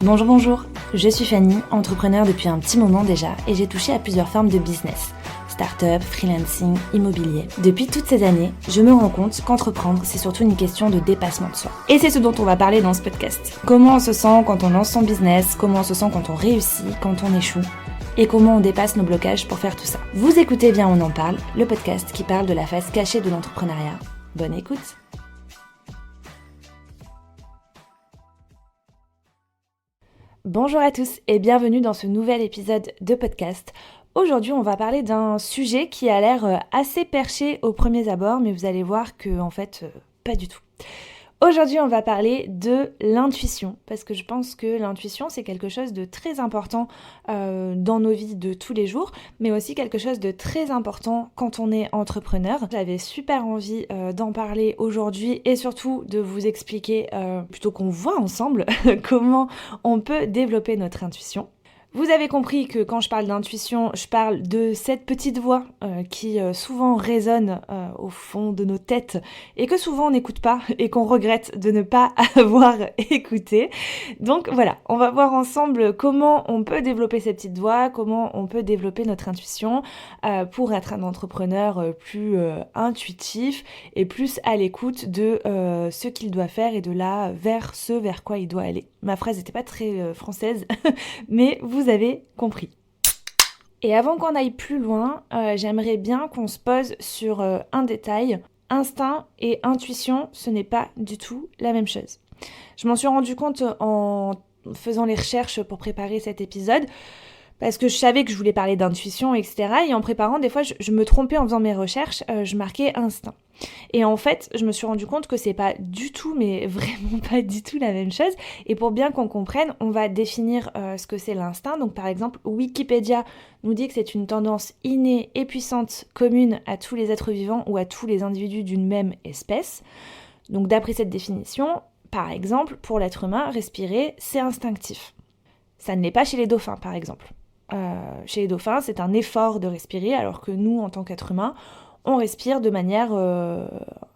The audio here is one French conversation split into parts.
Bonjour, je suis Fanny, entrepreneur depuis un petit moment déjà et j'ai touché à plusieurs formes de business. Start-up, freelancing, immobilier. Depuis toutes ces années, je me rends compte qu'entreprendre, c'est surtout une question de dépassement de soi. Et c'est ce dont on va parler dans ce podcast. Comment on se sent quand on lance son business, comment on se sent quand on réussit, quand on échoue, et comment on dépasse nos blocages pour faire tout ça. Vous écoutez bien On en parle, le podcast qui parle de la face cachée de l'entrepreneuriat. Bonne écoute! Bonjour à tous et bienvenue dans ce nouvel épisode de podcast. Aujourd'hui, on va parler d'un sujet qui a l'air assez perché aux premiers abords, mais vous allez voir que en fait, pas du tout. Aujourd'hui, on va parler de l'intuition, parce que je pense que l'intuition, c'est quelque chose de très important dans nos vies de tous les jours, mais aussi quelque chose de très important quand on est entrepreneur. J'avais super envie d'en parler aujourd'hui et surtout de vous expliquer, plutôt qu'on voit ensemble, comment on peut développer notre intuition. Vous avez compris que quand je parle d'intuition, je parle de cette petite voix qui souvent résonne au fond de nos têtes et que souvent on n'écoute pas et qu'on regrette de ne pas avoir écouté. Donc voilà, on va voir ensemble comment on peut développer cette petite voix, comment on peut développer notre intuition pour être un entrepreneur plus intuitif et plus à l'écoute de ce qu'il doit faire et de là vers ce vers quoi il doit aller. Ma phrase n'était pas très française, mais vous avez compris. Et avant qu'on aille plus loin, j'aimerais bien qu'on se pose sur un détail. Instinct et intuition, ce n'est pas du tout la même chose. Je m'en suis rendu compte en faisant les recherches pour préparer cet épisode, parce que je savais que je voulais parler d'intuition, etc. Et en préparant, des fois, je me trompais en faisant mes recherches, je marquais instinct. Et en fait, je me suis rendu compte que c'est pas du tout, mais vraiment pas du tout la même chose. Et pour bien qu'on comprenne, on va définir ce que c'est l'instinct. Donc par exemple, Wikipédia nous dit que c'est une tendance innée et puissante commune à tous les êtres vivants ou à tous les individus d'une même espèce. Donc d'après cette définition, par exemple, pour l'être humain, respirer, c'est instinctif. Ça ne l'est pas chez les dauphins, par exemple. Chez les dauphins, c'est un effort de respirer, alors que nous, en tant qu'êtres humains, on respire de manière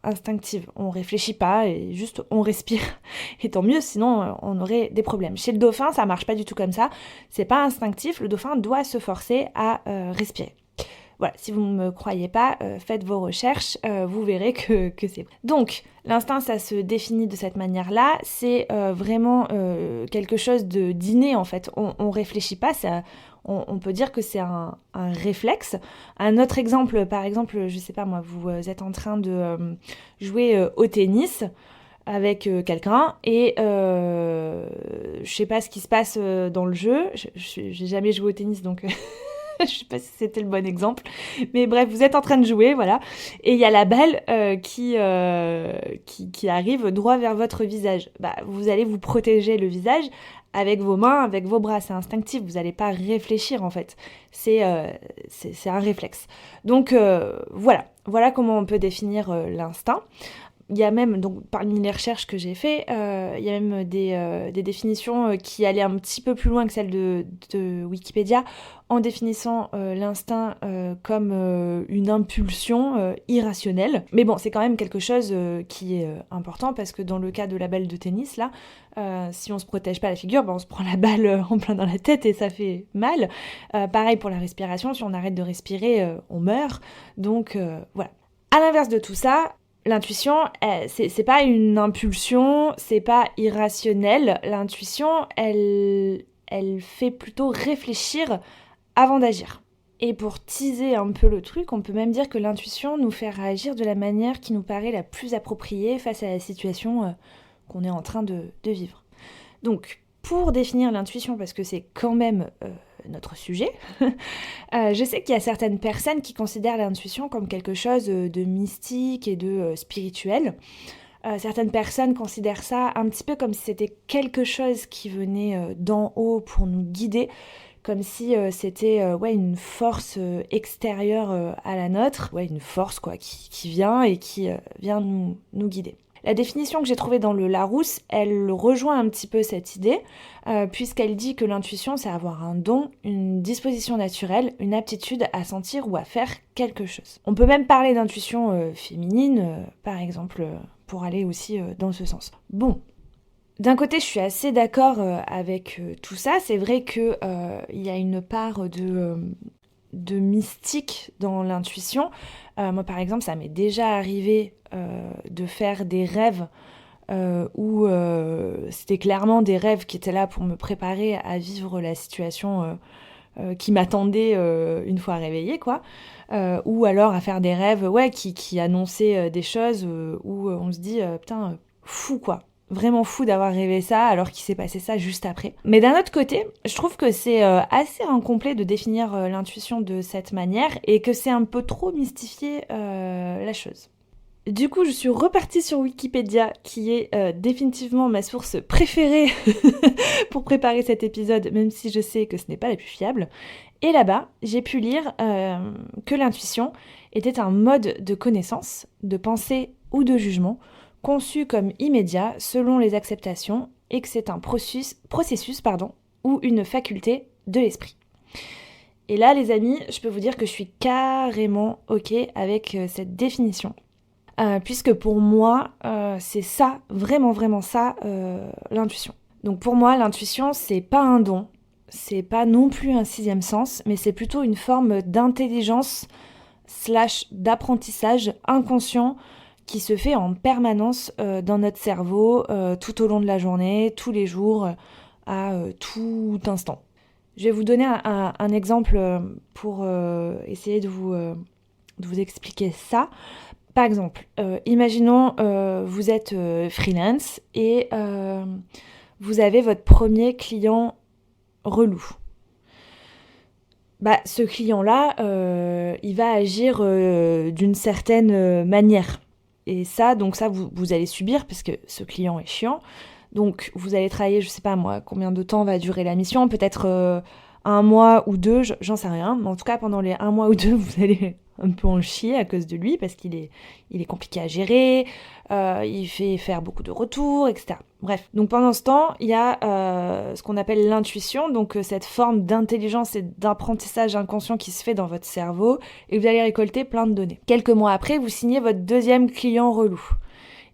instinctive. On réfléchit pas et juste on respire. Et tant mieux, sinon on aurait des problèmes. Chez le dauphin, ça marche pas du tout comme ça. C'est pas instinctif. Le dauphin doit se forcer à respirer. Voilà, si vous ne me croyez pas, faites vos recherches, vous verrez que c'est vrai. Donc, l'instinct, ça se définit de cette manière-là. C'est vraiment quelque chose d'inné, en fait. On réfléchit pas, on peut dire que c'est un réflexe. Un autre exemple, par exemple, je sais pas moi, vous êtes en train de jouer au tennis avec quelqu'un et je sais pas ce qui se passe dans le jeu. J'ai jamais joué au tennis, donc... Je sais pas si c'était le bon exemple, mais bref, vous êtes en train de jouer, voilà, et il y a la balle qui arrive droit vers votre visage. Bah, vous allez vous protéger le visage avec vos mains, avec vos bras, c'est instinctif, vous n'allez pas réfléchir en fait, c'est un réflexe. Donc voilà comment on peut définir l'instinct. Il y a même, donc parmi les recherches que j'ai fait, il y a même des définitions qui allaient un petit peu plus loin que celles de Wikipédia, en définissant l'instinct comme une impulsion irrationnelle. Mais bon, c'est quand même quelque chose qui est important, parce que dans le cas de la balle de tennis, là, si on se protège pas la figure, on se prend la balle en plein dans la tête et ça fait mal. Pareil pour la respiration, si on arrête de respirer, on meurt. Donc voilà. À l'inverse de tout ça, l'intuition, c'est pas une impulsion, c'est pas irrationnel. L'intuition, elle fait plutôt réfléchir avant d'agir. Et pour teaser un peu le truc, on peut même dire que l'intuition nous fait réagir de la manière qui nous paraît la plus appropriée face à la situation qu'on est en train de vivre. Donc, pour définir l'intuition, parce que c'est quand même notre sujet, je sais qu'il y a certaines personnes qui considèrent l'intuition comme quelque chose de mystique et de spirituel. Certaines personnes considèrent ça un petit peu comme si c'était quelque chose qui venait d'en haut pour nous guider, comme si c'était une force extérieure à la nôtre, une force quoi, qui vient et qui vient nous guider. La définition que j'ai trouvée dans le Larousse, elle rejoint un petit peu cette idée, puisqu'elle dit que l'intuition, c'est avoir un don, une disposition naturelle, une aptitude à sentir ou à faire quelque chose. On peut même parler d'intuition féminine, par exemple, pour aller aussi dans ce sens. Bon, D'un côté, je suis assez d'accord avec tout ça. C'est vrai que il y a une part de mystique dans l'intuition. Moi, par exemple, ça m'est déjà arrivé de faire des rêves où c'était clairement des rêves qui étaient là pour me préparer à vivre la situation qui m'attendait une fois réveillée, quoi. Ou alors à faire des rêves ouais, qui annonçaient des choses où on se dit, putain, fou, quoi. Vraiment fou d'avoir rêvé ça alors qu'il s'est passé ça juste après. Mais d'un autre côté, je trouve que c'est assez incomplet de définir l'intuition de cette manière et que c'est un peu trop mystifier la chose. Du coup, je suis repartie sur Wikipédia, qui est définitivement ma source préférée pour préparer cet épisode, même si je sais que ce n'est pas la plus fiable. Et là-bas, j'ai pu lire que l'intuition était un mode de connaissance, de pensée ou de jugement, conçu comme immédiat selon les acceptations, et que c'est un processus ou une faculté de l'esprit. Et là, les amis, je peux vous dire que je suis carrément OK avec cette définition. Puisque pour moi, c'est ça, vraiment ça, l'intuition. Donc pour moi, l'intuition, c'est pas un don, c'est pas non plus un sixième sens, mais c'est plutôt une forme d'intelligence / d'apprentissage inconscient qui se fait en permanence dans notre cerveau, tout au long de la journée, tous les jours, à tout instant. Je vais vous donner un exemple pour essayer de vous expliquer ça. Par exemple, imaginons vous êtes freelance et vous avez votre premier client relou. Bah, ce client-là, il va agir d'une certaine manière. Et ça, vous allez subir parce que ce client est chiant. Donc, vous allez travailler, je sais pas moi, combien de temps va durer la mission, peut-être 1 mois ou 2, j'en sais rien. Mais en tout cas, pendant les 1 mois ou 2, vous allez un peu en chier à cause de lui parce qu'il est compliqué à gérer, il fait faire beaucoup de retours, etc. Bref, donc pendant ce temps, il y a ce qu'on appelle l'intuition, donc cette forme d'intelligence et d'apprentissage inconscient qui se fait dans votre cerveau et vous allez récolter plein de données. Quelques mois après, vous signez votre deuxième client relou.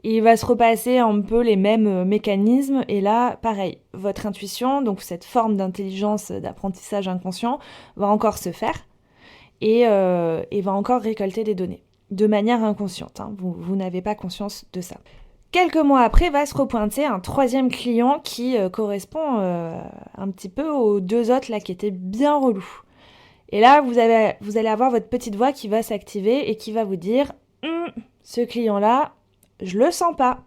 Il va se repasser un peu les mêmes mécanismes et là, pareil, votre intuition, donc cette forme d'intelligence, d'apprentissage inconscient, va encore se faire et va encore récolter des données de manière inconsciente. Hein. Vous n'avez pas conscience de ça. Quelques mois après va se repointer un troisième client qui correspond un petit peu aux deux autres là qui étaient bien relous. Et là, vous allez avoir votre petite voix qui va s'activer et qui va vous dire ce client-là, je le sens pas.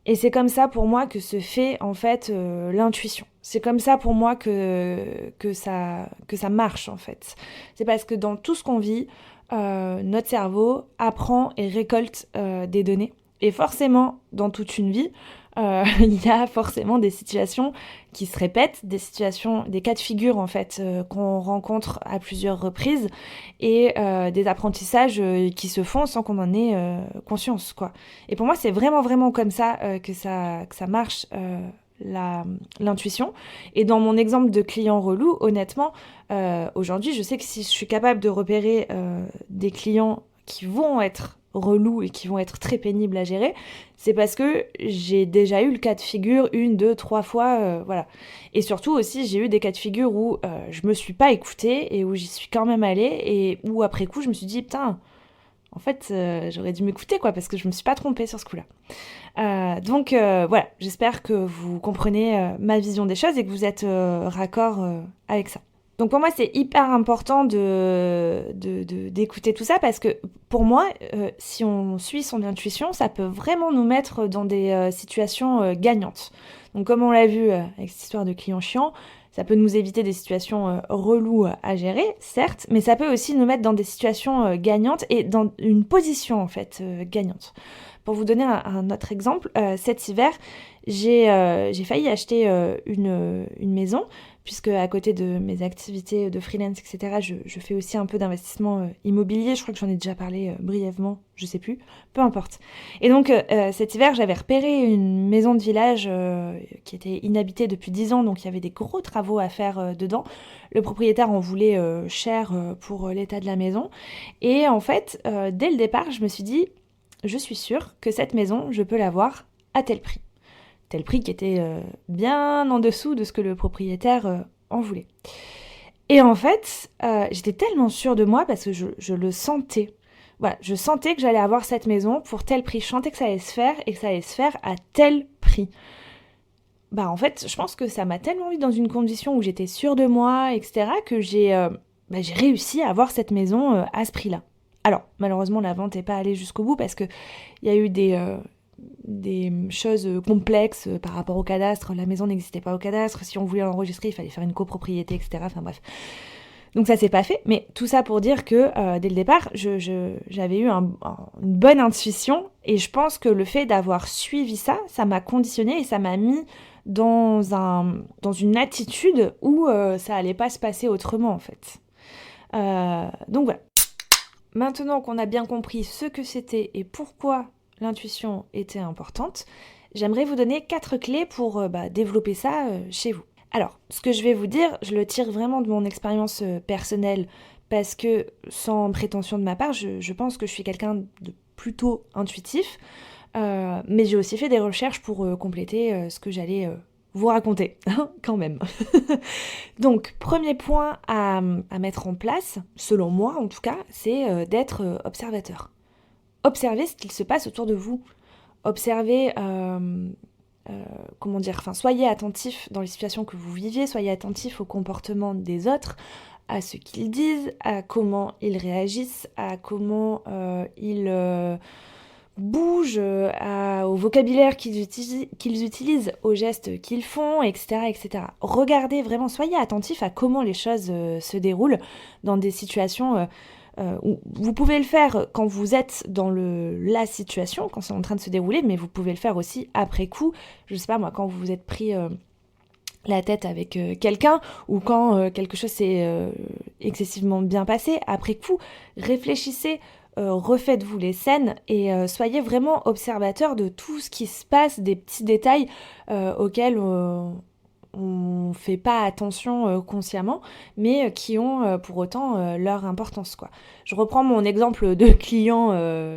Et c'est comme ça pour moi que se fait en fait l'intuition. C'est comme ça pour moi que ça marche en fait. C'est parce que dans tout ce qu'on vit, notre cerveau apprend et récolte des données. Et forcément, dans toute une vie, il y a forcément des situations qui se répètent, des cas de figure en fait qu'on rencontre à plusieurs reprises et des apprentissages qui se font sans qu'on en ait conscience, quoi. Et pour moi, c'est vraiment comme ça que ça marche. L'intuition. Et dans mon exemple de client relou, honnêtement, aujourd'hui, je sais que si je suis capable de repérer des clients qui vont être relous et qui vont être très pénibles à gérer, c'est parce que j'ai déjà eu le cas de figure 1, 2, 3 fois, voilà. Et surtout aussi, j'ai eu des cas de figure où je me suis pas écoutée et où j'y suis quand même allée et où après coup, je me suis dit, putain, en fait, j'aurais dû m'écouter, quoi, parce que je me suis pas trompée sur ce coup-là. Donc voilà, j'espère que vous comprenez ma vision des choses et que vous êtes raccord avec ça. Donc pour moi, c'est hyper important d'écouter tout ça parce que pour moi, si on suit son intuition, ça peut vraiment nous mettre dans des situations gagnantes. Donc comme on l'a vu avec cette histoire de client chiant, ça peut nous éviter des situations reloues à gérer, certes, mais ça peut aussi nous mettre dans des situations gagnantes et dans une position en fait gagnante. Pour vous donner un autre exemple, cet hiver, j'ai failli acheter une maison, puisque à côté de mes activités de freelance, etc., je fais aussi un peu d'investissement immobilier. Je crois que j'en ai déjà parlé brièvement, je sais plus, peu importe. Et donc cet hiver, j'avais repéré une maison de village qui était inhabitée depuis 10 ans, donc il y avait des gros travaux à faire dedans. Le propriétaire en voulait cher pour l'état de la maison. Et en fait, dès le départ, je me suis dit, je suis sûre que cette maison, je peux l'avoir à tel prix. tel prix qui était bien en dessous de ce que le propriétaire en voulait. Et en fait, j'étais tellement sûre de moi parce que je le sentais. Voilà, je sentais que j'allais avoir cette maison pour tel prix. Je sentais que ça allait se faire et que ça allait se faire à tel prix. En fait, je pense que ça m'a tellement mis dans une condition où j'étais sûre de moi, etc., que j'ai réussi à avoir cette maison à ce prix-là. Alors, malheureusement, la vente n'est pas allée jusqu'au bout parce qu'il y a eu des choses complexes par rapport au cadastre. La maison n'existait pas au cadastre. Si on voulait l'enregistrer, il fallait faire une copropriété, etc. Enfin bref. Donc ça s'est pas fait. Mais tout ça pour dire que dès le départ, j'avais eu une bonne intuition. Et je pense que le fait d'avoir suivi ça, ça m'a conditionné et ça m'a mis dans une attitude où ça allait pas se passer autrement en fait. Donc voilà. Maintenant qu'on a bien compris ce que c'était et pourquoi l'intuition était importante, j'aimerais vous donner 4 clés pour développer ça chez vous. Alors, ce que je vais vous dire, je le tire vraiment de mon expérience personnelle parce que, sans prétention de ma part, je pense que je suis quelqu'un de plutôt intuitif, mais j'ai aussi fait des recherches pour compléter ce que j'allais vous raconter, quand même. Donc, premier point à mettre en place, selon moi en tout cas, c'est d'être observateur. Observez ce qu'il se passe autour de vous. Observez, soyez attentif dans les situations que vous viviez, soyez attentif au comportement des autres, à ce qu'ils disent, à comment ils réagissent, à comment ils bougent, au vocabulaire qu'ils utilisent, aux gestes qu'ils font, etc., etc. Regardez vraiment, soyez attentif à comment les choses se déroulent dans des situations où vous pouvez le faire quand vous êtes dans la situation, quand c'est en train de se dérouler, mais vous pouvez le faire aussi après coup. Je sais pas moi, quand vous vous êtes pris la tête avec quelqu'un ou quand quelque chose s'est excessivement bien passé, après coup, réfléchissez, refaites-vous les scènes et soyez vraiment observateur de tout ce qui se passe, des petits détails auxquels on fait pas attention consciemment, mais qui ont pour autant leur importance, quoi. Je reprends mon exemple de client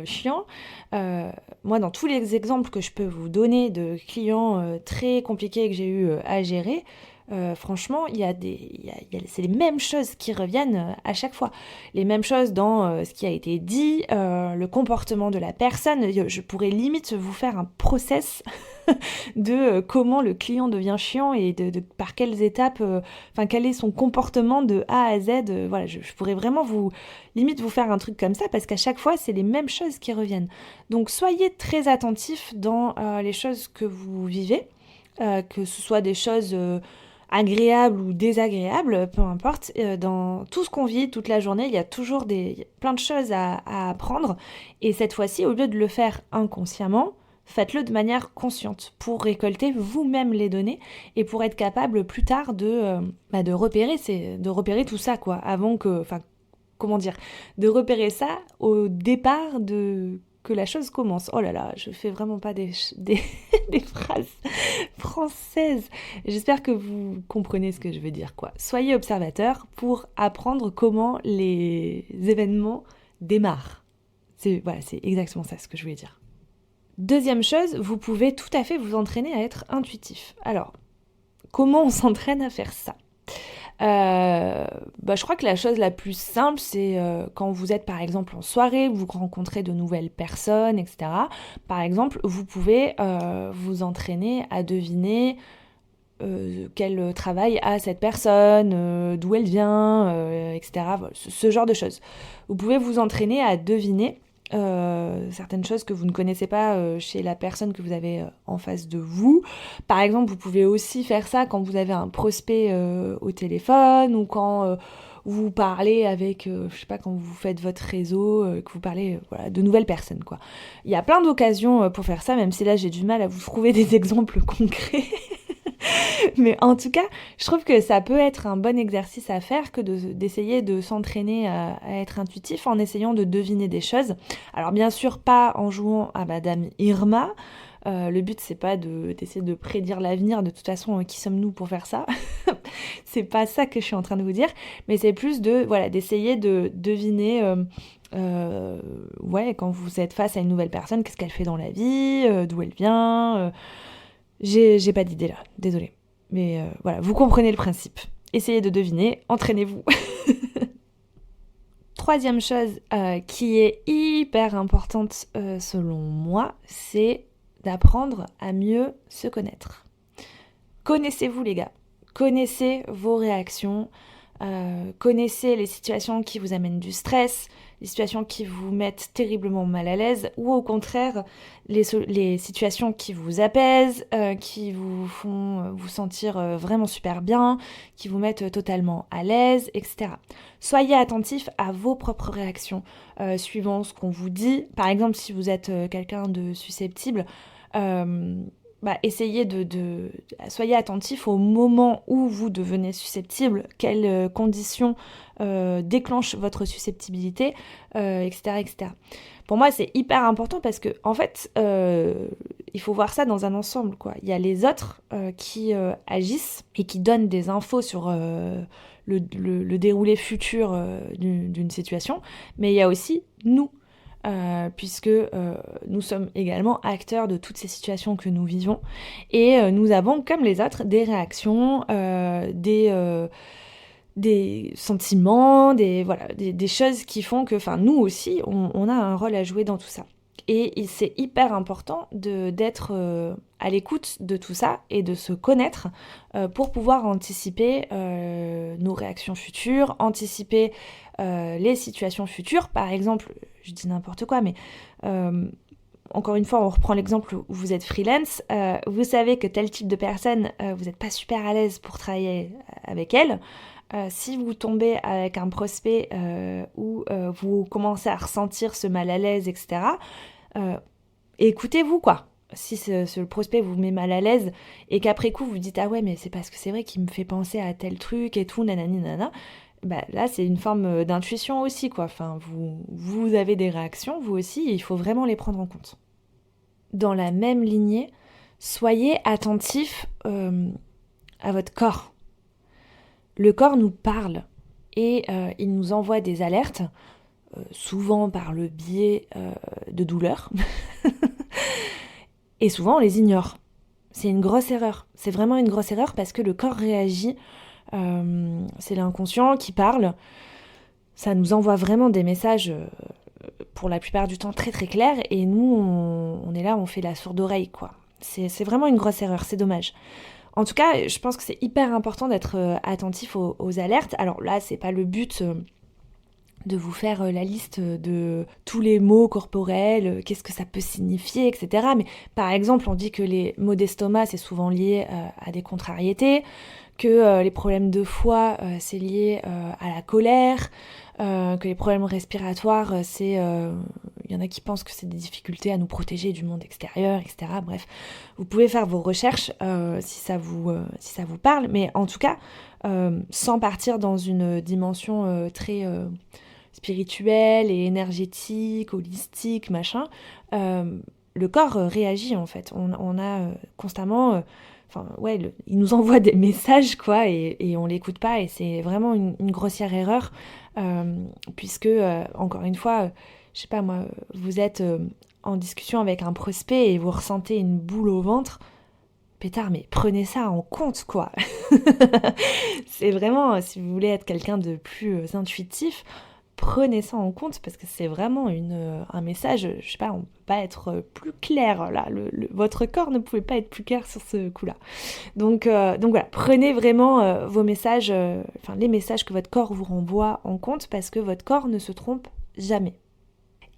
chiant. Moi, dans tous les exemples que je peux vous donner de clients très compliqués que j'ai eu à gérer, franchement, c'est les mêmes choses qui reviennent à chaque fois. Les mêmes choses dans ce qui a été dit, le comportement de la personne. Je pourrais limite vous faire un process de comment le client devient chiant et de par quelles étapes, quel est son comportement de A à Z. Voilà, je pourrais vraiment vous faire un truc comme ça parce qu'à chaque fois, c'est les mêmes choses qui reviennent. Donc, soyez très attentifs dans les choses que vous vivez, que ce soit des choses agréables ou désagréables, peu importe. Dans tout ce qu'on vit toute la journée, il y a toujours plein de choses à apprendre. Et cette fois-ci, au lieu de le faire inconsciemment, faites-le de manière consciente pour récolter vous-même les données et pour être capable plus tard de repérer tout ça, quoi, de repérer ça au départ que la chose commence. Oh là là, je fais vraiment pas des phrases françaises. J'espère que vous comprenez ce que je veux dire, quoi. Soyez observateur pour apprendre comment les événements démarrent. C'est exactement ça ce que je voulais dire. Deuxième chose, vous pouvez tout à fait vous entraîner à être intuitif. Alors, comment on s'entraîne à faire ça ? Je crois que la chose la plus simple, c'est quand vous êtes par exemple en soirée, vous rencontrez de nouvelles personnes, etc. Par exemple, vous pouvez vous entraîner à deviner quel travail a cette personne, d'où elle vient, etc. Voilà, ce genre de choses. Vous pouvez vous entraîner à deviner certaines choses que vous ne connaissez pas chez la personne que vous avez en face de vous. Par exemple, vous pouvez aussi faire ça quand vous avez un prospect au téléphone ou quand vous parlez avec, quand vous faites votre réseau, que vous parlez de nouvelles personnes, quoi. Il y a plein d'occasions pour faire ça, même si là j'ai du mal à vous trouver des exemples concrets. Mais en tout cas, je trouve que ça peut être un bon exercice à faire que d'essayer de s'entraîner à être intuitif en essayant de deviner des choses. Alors bien sûr, pas en jouant à Madame Irma. Le but, c'est pas d'essayer de prédire l'avenir. De toute façon, qui sommes-nous pour faire ça ? C'est pas ça que je suis en train de vous dire. Mais c'est plus d'essayer de deviner... quand vous êtes face à une nouvelle personne, qu'est-ce qu'elle fait dans la vie, d'où elle vient... J'ai pas d'idée là, désolée. Mais voilà, vous comprenez le principe. Essayez de deviner, entraînez-vous. Troisième chose qui est hyper importante selon moi, c'est d'apprendre à mieux se connaître. Connaissez-vous les gars, connaissez vos réactions, connaissez les situations qui vous amènent du stress, les situations qui vous mettent terriblement mal à l'aise, ou au contraire, les situations qui vous apaisent, qui vous font vous sentir vraiment super bien, qui vous mettent totalement à l'aise, etc. Soyez attentifs à vos propres réactions, suivant ce qu'on vous dit. Par exemple, si vous êtes quelqu'un de susceptible, essayez soyez attentif au moment où vous devenez susceptible, quelles conditions déclenchent votre susceptibilité, etc., etc. Pour moi, c'est hyper important parce que, en fait, il faut voir ça dans un ensemble, quoi. Il y a les autres qui agissent et qui donnent des infos sur le déroulé futur d'une situation, mais il y a aussi nous. Puisque nous sommes également acteurs de toutes ces situations que nous vivons et nous avons, comme les autres, des réactions, des sentiments, des choses qui font que, nous aussi, on a un rôle à jouer dans tout ça. Et c'est hyper important d'être à l'écoute de tout ça et de se connaître pour pouvoir anticiper nos réactions futures, anticiper les situations futures. Par exemple, je dis n'importe quoi, mais encore une fois, on reprend l'exemple où vous êtes freelance. Vous savez que tel type de personne, vous n'êtes pas super à l'aise pour travailler avec elle. Si vous tombez avec un prospect où vous commencez à ressentir ce mal à l'aise, etc., écoutez-vous, quoi. Si le prospect vous met mal à l'aise et qu'après coup vous dites « Ah ouais, mais c'est parce que c'est vrai qu'il me fait penser à tel truc et tout, nanani, nanana », là, c'est une forme d'intuition aussi, quoi. Enfin, vous avez des réactions, vous aussi, et il faut vraiment les prendre en compte. Dans la même lignée, soyez attentifs à votre corps. Le corps nous parle et il nous envoie des alertes, souvent par le biais de douleurs, et souvent on les ignore. C'est une grosse erreur. C'est vraiment une grosse erreur parce que le corps réagit. C'est l'inconscient qui parle. Ça nous envoie vraiment des messages pour la plupart du temps très très clairs et nous on est là, on fait la sourde oreille, quoi. C'est vraiment une grosse erreur, c'est dommage. En tout cas, je pense que c'est hyper important d'être attentif aux alertes. Alors là, c'est pas le but de vous faire la liste de tous les mots corporels, qu'est-ce que ça peut signifier, etc. Mais par exemple, on dit que les maux d'estomac, c'est souvent lié à des contrariétés, que les problèmes de foie, c'est lié à la colère, que les problèmes respiratoires, il y en a qui pensent que c'est des difficultés à nous protéger du monde extérieur, etc. Bref, vous pouvez faire vos recherches si ça vous parle, mais en tout cas, sans partir dans une dimension très spirituelle et énergétique, holistique, machin, le corps réagit en fait. On a constamment... il nous envoie des messages, quoi, et on l'écoute pas, et c'est vraiment une grossière erreur, puisque, encore une fois, je sais pas moi, vous êtes en discussion avec un prospect et vous ressentez une boule au ventre, pétard, mais prenez ça en compte, quoi. C'est vraiment, si vous voulez être quelqu'un de plus intuitif, prenez ça en compte parce que c'est vraiment un message, je sais pas, on peut pas être plus clair là, votre corps ne pouvait pas être plus clair sur ce coup-là. Donc voilà, prenez vraiment vos messages, les messages que votre corps vous renvoie en compte parce que votre corps ne se trompe jamais.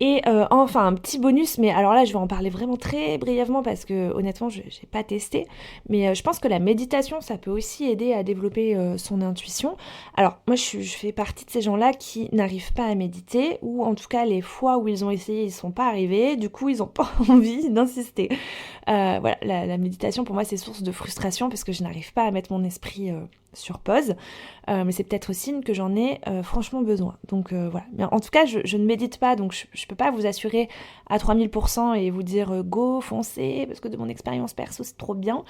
Et enfin, un petit bonus, mais alors là, je vais en parler vraiment très brièvement parce que honnêtement, je n'ai pas testé. Mais je pense que la méditation, ça peut aussi aider à développer son intuition. Alors, moi, je fais partie de ces gens-là qui n'arrivent pas à méditer, ou en tout cas, les fois où ils ont essayé, ils ne sont pas arrivés. Du coup, ils n'ont pas envie d'insister. Voilà, la méditation, pour moi, c'est source de frustration parce que je n'arrive pas à mettre mon esprit sur pause. Mais c'est peut-être signe que j'en ai franchement besoin. Donc voilà. Mais en tout cas, je ne médite pas, donc je peux pas vous assurer à 3000% et vous dire go, foncez, parce que de mon expérience perso, c'est trop bien.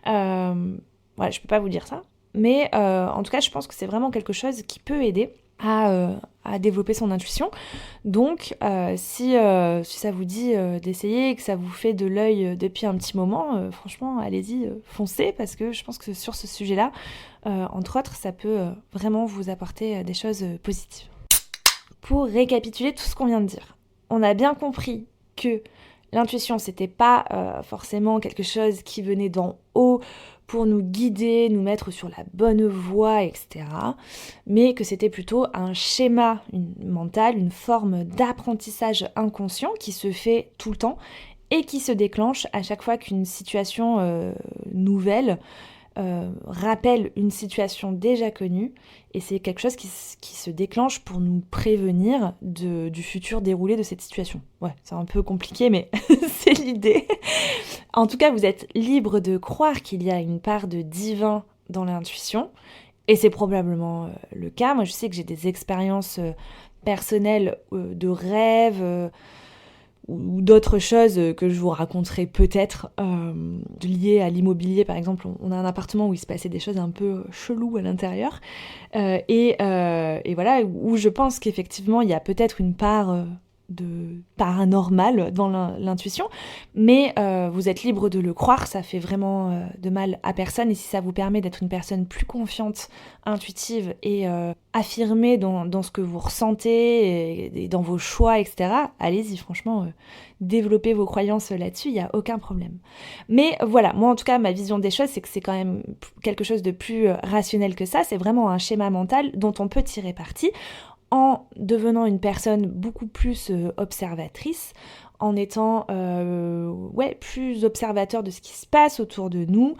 Voilà, je peux pas vous dire ça. Mais en tout cas, je pense que c'est vraiment quelque chose qui peut aider à développer son intuition. Donc, si ça vous dit d'essayer et que ça vous fait de l'œil depuis un petit moment, franchement, allez-y, foncez, parce que je pense que sur ce sujet-là, entre autres, ça peut vraiment vous apporter des choses positives. Pour récapituler tout ce qu'on vient de dire, on a bien compris que l'intuition, c'était pas forcément quelque chose qui venait d'en haut pour nous guider, nous mettre sur la bonne voie, etc. Mais que c'était plutôt un schéma mental, une forme d'apprentissage inconscient qui se fait tout le temps et qui se déclenche à chaque fois qu'une situation nouvelle rappelle une situation déjà connue, et c'est quelque chose qui se déclenche pour nous prévenir du futur déroulé de cette situation. Ouais, c'est un peu compliqué, mais c'est l'idée. En tout cas, vous êtes libre de croire qu'il y a une part de divin dans l'intuition, et c'est probablement le cas. Moi, je sais que j'ai des expériences personnelles de rêves, ou d'autres choses que je vous raconterai peut-être liées à l'immobilier. Par exemple, on a un appartement où il se passait des choses un peu cheloues à l'intérieur, et voilà, où je pense qu'effectivement il y a peut-être une part de paranormal dans l'intuition, mais vous êtes libre de le croire, ça fait vraiment de mal à personne, et si ça vous permet d'être une personne plus confiante, intuitive et affirmée dans ce que vous ressentez et dans vos choix, etc., allez-y, franchement, développez vos croyances là-dessus, il n'y a aucun problème. Mais voilà, moi en tout cas, ma vision des choses, c'est que c'est quand même quelque chose de plus rationnel que ça, c'est vraiment un schéma mental dont on peut tirer parti, en devenant une personne beaucoup plus observatrice, en étant plus observateur de ce qui se passe autour de nous,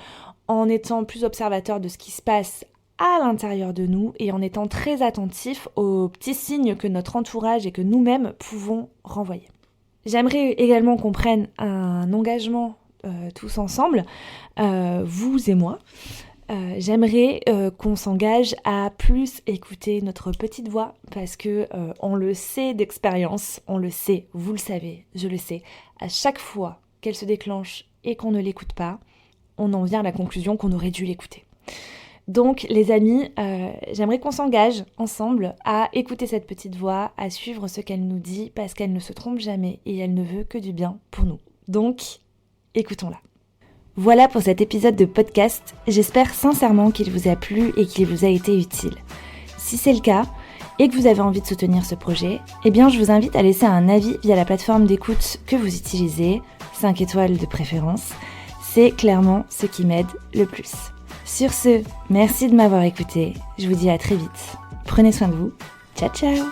en étant plus observateur de ce qui se passe à l'intérieur de nous, et en étant très attentif aux petits signes que notre entourage et que nous-mêmes pouvons renvoyer. J'aimerais également qu'on prenne un engagement tous ensemble, vous et moi. J'aimerais qu'on s'engage à plus écouter notre petite voix, parce que on le sait d'expérience, on le sait, vous le savez, je le sais, à chaque fois qu'elle se déclenche et qu'on ne l'écoute pas, on en vient à la conclusion qu'on aurait dû l'écouter. Donc les amis, j'aimerais qu'on s'engage ensemble à écouter cette petite voix, à suivre ce qu'elle nous dit, parce qu'elle ne se trompe jamais et elle ne veut que du bien pour nous. Donc, écoutons-la. Voilà pour cet épisode de podcast, j'espère sincèrement qu'il vous a plu et qu'il vous a été utile. Si c'est le cas, et que vous avez envie de soutenir ce projet, eh bien je vous invite à laisser un avis via la plateforme d'écoute que vous utilisez, 5 étoiles de préférence, c'est clairement ce qui m'aide le plus. Sur ce, merci de m'avoir écouté, je vous dis à très vite. Prenez soin de vous, ciao ciao.